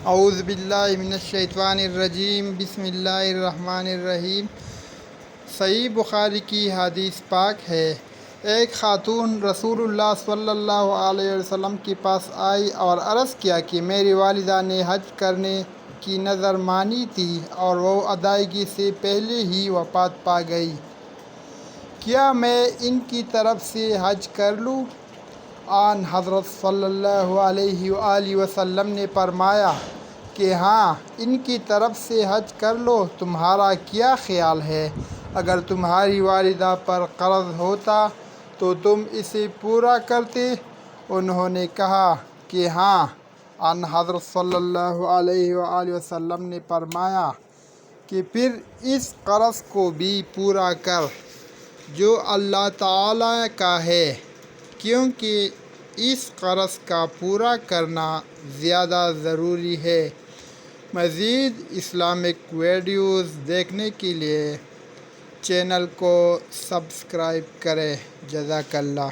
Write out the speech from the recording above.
اعوذ باللہ من الشیطان الرجیم، بسم اللہ الرحمن الرحیم۔ صحیح بخاری کی حدیث پاک ہے، ایک خاتون رسول اللہ صلی اللہ علیہ وسلم کے پاس آئی اور عرض کیا کہ میری والدہ نے حج کرنے کی نذر مانی تھی اور وہ ادائیگی سے پہلے ہی وفات پا گئی، کیا میں ان کی طرف سے حج کر لوں؟ آن حضرت صلی اللہ علیہ وآلہ وسلم نے فرمایا کہ ہاں، ان کی طرف سے حج کر لو۔ تمہارا کیا خیال ہے؟ اگر تمہاری والدہ پر قرض ہوتا تو تم اسے پورا کرتے؟ انہوں نے کہا کہ ہاں۔ آن حضرت صلی اللہ علیہ وآلہ وسلم نے فرمایا کہ پھر اس قرض کو بھی پورا کر جو اللہ تعالیٰ کا ہے، کیونکہ اس قرض کا پورا کرنا زیادہ ضروری ہے۔ مزید اسلامک ویڈیوز دیکھنے کے لیے چینل کو سبسکرائب کریں۔ جزاک اللہ۔